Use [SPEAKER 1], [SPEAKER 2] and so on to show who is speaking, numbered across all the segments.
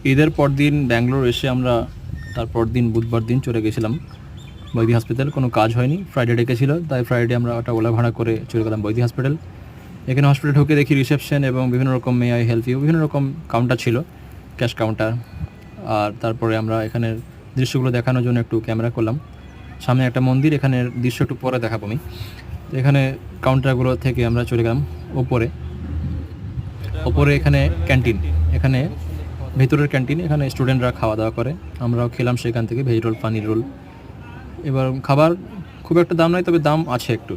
[SPEAKER 1] ঈদের পরদিন ব্যাঙ্গালোর এসে আমরা তারপর দিন বুধবার দিন চলে গেছিলাম বৈদি হসপিটাল। কোনো কাজ হয়নি, ফ্রাইডে ডেকেছিল, তাই ফ্রাইডে আমরা একটা ওলা ভাড়া করে চলে গেলাম বৈদি হসপিটাল। এখানে হসপিটাল ঢুকে দেখি রিসেপশন এবং বিভিন্ন রকম মে আই হেল্প ইউ বিভিন্ন রকম কাউন্টার ছিল, ক্যাশ কাউন্টার। আর তারপরে আমরা এখানের দৃশ্যগুলো দেখানোর জন্য একটু ক্যামেরা করলাম। সামনে একটা মন্দির, এখানের দৃশ্য একটু পরে দেখাবো আমি। এখানে কাউন্টারগুলো থেকে আমরা চলে গেলাম ওপরে এখানে ক্যান্টিন, এখানে ভেতরের ক্যান্টিন, এখানে স্টুডেন্টরা খাওয়া দাওয়া করে, আমরাও খেলাম সেখান থেকে ভেজ রোল, পানির রোল। এবার খাবার খুব একটা দাম নয়, তবে দাম আছে একটু,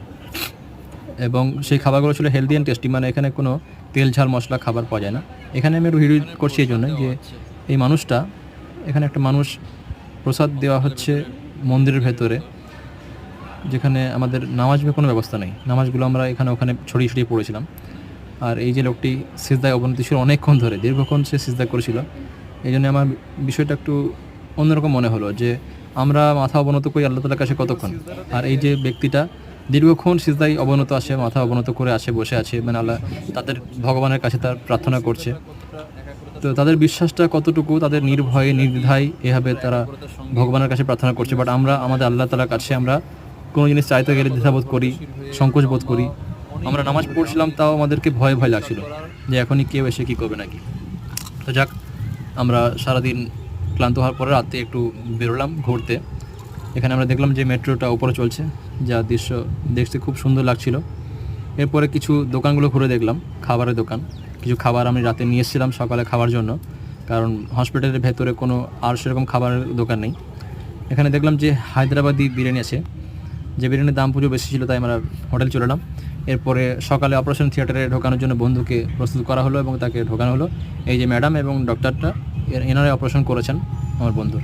[SPEAKER 1] এবং সেই খাবারগুলো ছিল হেলদি অ্যান্ড টেস্টি, মানে এখানে কোনো তেল ঝাল মশলা খাবার পাওয়া যায় না। এখানে আমি একটু ভিডিও করছি এই জন্য যে এই মানুষটা, এখানে একটা মানুষ প্রসাদ দেওয়া হচ্ছে মন্দিরের ভেতরে, যেখানে আমাদের নামাজের কোনো ব্যবস্থা নেই, নামাজগুলো আমরা ওখানে ছড়িয়ে ছড়িয়ে পড়েছিলাম। আর এই যে লোকটি সিজদায় অবনতি ছিল অনেকক্ষণ ধরে, দীর্ঘক্ষণ সে সিজদা করেছিল। এই জন্য আমার বিষয়টা একটু অন্যরকম মনে হলো যে আমরা মাথা অবনত করি আল্লাহ তাআলার কাছে কতক্ষণ, আর এই যে ব্যক্তিটা দীর্ঘক্ষণ সিজদায় অবনত আসে, মাথা অবনত করে আসে, বসে আছে, মানে আল্লাহ তাদের ভগবানের কাছে তার প্রার্থনা করছে। তো তাদের বিশ্বাসটা কতটুকু, তাদের নির্ভয়ে নির্দ্বিধায় এভাবে তারা ভগবানের কাছে প্রার্থনা করছে। বাট আমরা আমাদের আল্লাহ তাআলার কাছে আমরা কোনো জিনিস চাইতে গেলে দ্বিধাবোধ করি, সংকোচ বোধ করি। আমরা নামাজ পড়ছিলাম, তাও আমাদেরকে ভয় ভয় লাগছিল যে এখনই কেউ এসে কী করবে নাকি। তো যাক, আমরা সারাদিন ক্লান্ত হওয়ার পরে রাতে একটু বেরোলাম ঘুরতে। এখানে আমরা দেখলাম যে মেট্রোটা উপরে চলছে, যা দৃশ্য দেখতে খুব সুন্দর লাগছিল। এরপরে কিছু দোকানগুলো ঘুরে দেখলাম, খাবারের দোকান, কিছু খাবার আমি রাতে নিয়ে এসেছিলাম সকালে খাওয়ার জন্য, কারণ হসপিটালের ভেতরে কোনো আর সেরকম খাবারের দোকান নেই। এখানে দেখলাম যে হায়দ্রাবাদি বিরিয়ানি আছে, যে বিরিয়ানির দাম পুজো বেশি ছিল, তাই আমরা হোটেল চলে এলাম। এরপরে সকালে অপারেশন থিয়েটারে ঢোকানোর জন্য বন্ধুকে প্রস্তুত করা হলো এবং তাকে ঢোকানো হলো। এই যে ম্যাডাম এবং ডক্টরটা, এনারাই অপারেশন করেছেন আমার বন্ধুর।